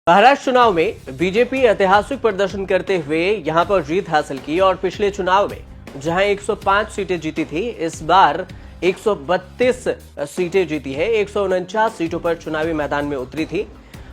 महाराष्ट्र चुनाव में बीजेपी ऐतिहासिक प्रदर्शन करते हुए यहां पर जीत हासिल की और पिछले चुनाव में जहां 105 सीटें जीती थी, इस बार 132 सीटें जीती है। 149 सीटों पर चुनावी मैदान में उतरी थी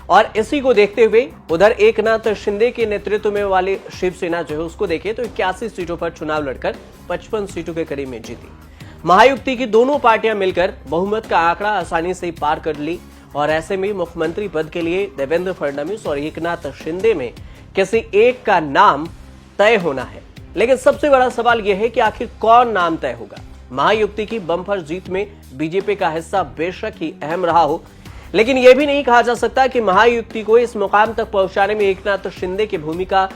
और इसी को देखते हुए उधर एकनाथ शिंदे के नेतृत्व में वाली शिवसेना जो है उसको देखे तो 81 सीटों पर चुनाव लड़कर 55 सीटों के करीब में जीती। महायुति की दोनों पार्टियां मिलकर बहुमत का आंकड़ा आसानी से पार कर ली और ऐसे में मुख्यमंत्री पद के लिए देवेंद्र फडणवीस और एकनाथ शिंदे में किसी एक का नाम तय होना है। लेकिन सबसे बड़ा सवाल यह है कि आखिर कौन नाम तय होगा। महायुति की बम्पर जीत में बीजेपी का हिस्सा बेशक ही अहम रहा हो, लेकिन यह भी नहीं कहा जा सकता कि महायुति को इस मुकाम तक पहुंचाने में एकनाथ शिंदे की भूमिका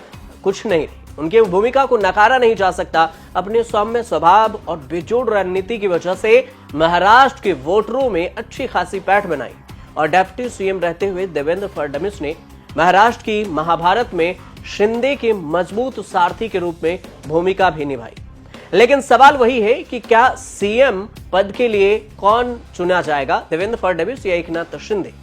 कुछ नहीं रही। उनकी भूमिका को नकारा नहीं जा सकता। अपने सौम्य स्वभाव और बेजोड़ रणनीति की वजह से महाराष्ट्र के वोटरों में अच्छी खासी पैठ बनाई और डिप्टी सीएम रहते हुए देवेंद्र फडणवीस ने महाराष्ट्र की महाभारत में शिंदे के मजबूत सारथी के रूप में भूमिका भी निभाई। लेकिन सवाल वही है कि क्या सीएम पद के लिए कौन चुना जाएगा, देवेंद्र फडणवीस या एकनाथ शिंदे?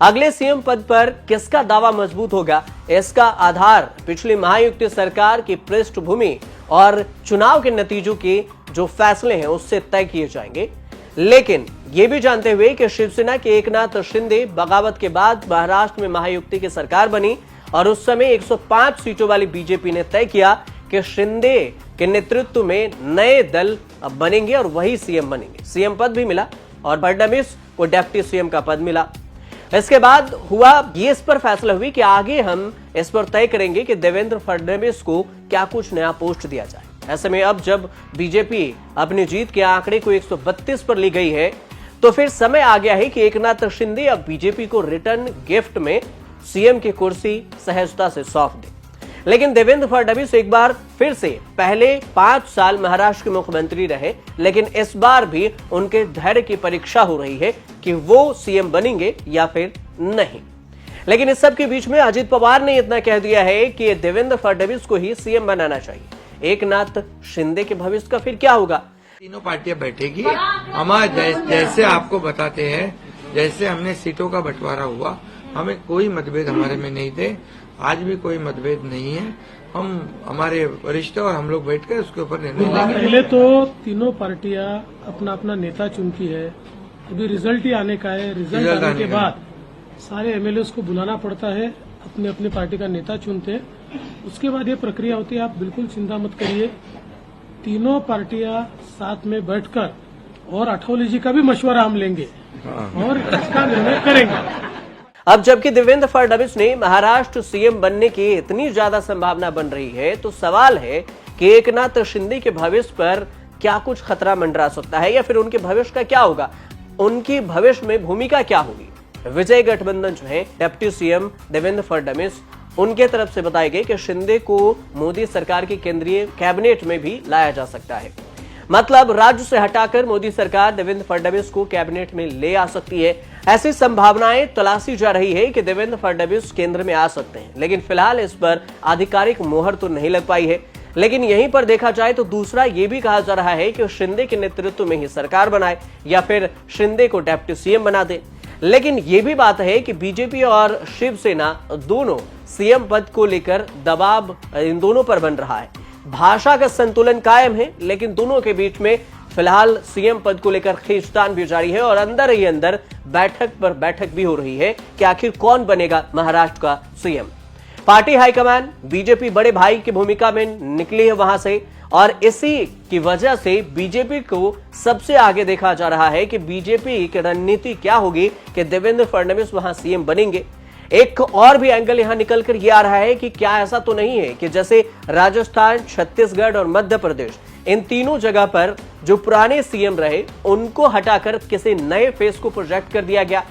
अगले सीएम पद पर किसका दावा मजबूत होगा, इसका आधार पिछली महायुति सरकार की पृष्ठभूमि और चुनाव के नतीजों के जो फैसले हैं उससे तय किए जाएंगे। लेकिन ये भी जानते हुए कि शिवसेना के एकनाथ शिंदे बगावत के बाद महाराष्ट्र में महायुति की सरकार बनी और उस समय 105 सीटों वाली बीजेपी ने तय किया कि शिंदे के नेतृत्व में नए दल अब बनेंगे और वही सीएम बनेंगे। सीएम पद भी मिला और फडणवीस को डिप्टी सीएम का पद मिला। इसके बाद हुआ ये इस पर फैसला हुई कि आगे हम इस पर तय करेंगे कि देवेंद्र फडणवीस को क्या कुछ नया पोस्ट दिया जाए। ऐसे में अब जब बीजेपी अपनी जीत के आंकड़े को 132 पर ले गई है तो फिर समय आ गया है कि एकनाथ शिंदे अब बीजेपी को रिटर्न गिफ्ट में सीएम की कुर्सी सहजता से सौंप दे। लेकिन देवेंद्र फडणवीस एक बार फिर से पहले 5 साल महाराष्ट्र के मुख्यमंत्री रहे, लेकिन इस बार भी उनके धैर्य की परीक्षा हो रही है कि वो सीएम बनेंगे या फिर नहीं। लेकिन इस सब के बीच में अजित पवार ने इतना कह दिया है कि देवेंद्र फडणवीस को ही सीएम बनाना चाहिए। एकनाथ शिंदे के भविष्य का फिर क्या होगा? तीनों पार्टियां बैठेगी। हमारे जैसे आपको बताते हैं, जैसे हमने सीटों का बंटवारा हुआ, हमें कोई मतभेद हमारे में नहीं थे, आज भी कोई मतभेद नहीं है। हम हमारे वरिष्ठ और हम लोग बैठकर उसके ऊपर निर्णय लेंगे। पहले तो तीनों पार्टियां अपना अपना नेता चुनती है, अभी रिजल्ट ही आने का है। रिजल्ट आने के बाद सारे एमएलए को बुलाना पड़ता है, अपने अपने पार्टी का नेता चुनते हैं, उसके बाद ये प्रक्रिया होती है। आप बिल्कुल चिंता मत करिए, तीनों पार्टियां साथ में बैठकर और अठौली जी का भी मशवरा हम लेंगे और इसका निर्णय करेंगे। अब जबकि देवेंद्र फडणवीस ने महाराष्ट्र सीएम बनने की इतनी ज्यादा संभावना बन रही है तो सवाल है कि एकनाथ शिंदे के भविष्य पर क्या कुछ खतरा मंडरा सकता है या फिर उनके भविष्य का क्या होगा, उनकी भविष्य में भूमिका क्या होगी। विजय गठबंधन जो है डिप्टी सीएम देवेंद्र फडणवीस, उनके तरफ से बताया गया कि शिंदे को मोदी सरकार की केंद्रीय कैबिनेट में भी लाया जा सकता है। मतलब राज्य से हटाकर मोदी सरकार देवेंद्र फडणवीस को कैबिनेट में ले आ सकती है। ऐसी संभावनाएं तलाशी जा रही है कि देवेंद्र फडणवीस केंद्र में आ सकते हैं, लेकिन फिलहाल इस पर आधिकारिक मोहर तो नहीं लग पाई है। लेकिन यहीं पर देखा जाए तो दूसरा ये भी कहा जा रहा है कि शिंदे के नेतृत्व में ही सरकार बनाए या फिर शिंदे को डिप्टी सीएम बना दे। लेकिन ये भी बात है कि बीजेपी और शिवसेना दोनों सीएम पद को लेकर दबाव इन दोनों पर बन रहा है। भाषा का संतुलन कायम है, लेकिन दोनों के बीच में फिलहाल सीएम पद को लेकर खींचतान भी जारी है और अंदर ही अंदर बैठक पर बैठक भी हो रही है कि आखिर कौन बनेगा महाराष्ट्र का सीएम। पार्टी हाईकमान बीजेपी बड़े भाई की भूमिका में निकली है वहां से और इसी की वजह से बीजेपी को सबसे आगे देखा जा रहा है कि बीजेपी की रणनीति क्या होगी कि देवेंद्र फडणवीस वहां सीएम बनेंगे। एक और भी एंगल यहां निकलकर ये आ रहा है कि क्या ऐसा तो नहीं है कि जैसे राजस्थान, छत्तीसगढ़ और मध्य प्रदेश, इन तीनों जगह पर जो पुराने सीएम रहे उनको हटाकर किसी नए फेस को प्रोजेक्ट कर दिया गया।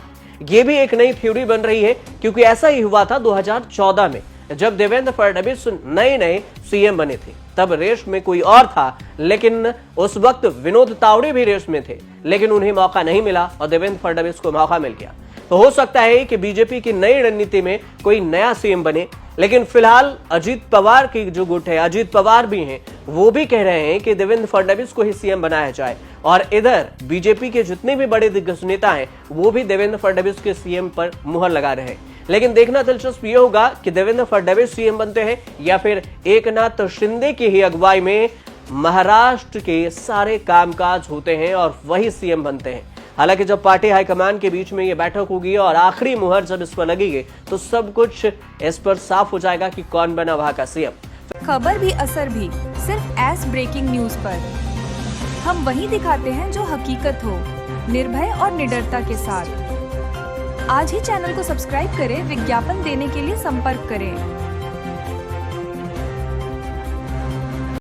ये भी एक नई थ्योरी बन रही है, क्योंकि ऐसा ही हुआ था 2014 में जब देवेंद्र फडणवीस नए सीएम बने थे। तब रेस में कोई और था, लेकिन उस वक्त विनोद तावड़े भी रेस में थे, लेकिन उन्हें मौका नहीं मिला और देवेंद्र फडणवीस को मौका मिल गया। तो हो सकता है कि बीजेपी की नई रणनीति में कोई नया सीएम बने। लेकिन फिलहाल अजित पवार की जो गुट है, अजित पवार भी हैं, वो भी कह रहे हैं कि देवेंद्र फडणवीस को ही सीएम बनाया जाए और इधर बीजेपी के जितने भी बड़े दिग्गज नेता हैं वो भी देवेंद्र फडणवीस के सीएम पर मुहर लगा रहे हैं। लेकिन देखना दिलचस्प ये होगा कि देवेंद्र फडणवीस सीएम बनते हैं या फिर एकनाथ शिंदे की ही अगुवाई में महाराष्ट्र के सारे कामकाज होते हैं और वही सीएम बनते हैं। हालांकि जब पार्टी हाईकमान के बीच में ये बैठक होगी और आखिरी मुहर जब इस पर लगेगी तो सब कुछ इस पर साफ हो जाएगा कि कौन बना वहां का सीएम। खबर भी असर भी सिर्फ एस ब्रेकिंग न्यूज पर। हम वही दिखाते हैं जो हकीकत हो, निर्भय और निडरता के साथ। आज ही चैनल को सब्सक्राइब करें। विज्ञापन देने के लिए संपर्क करें।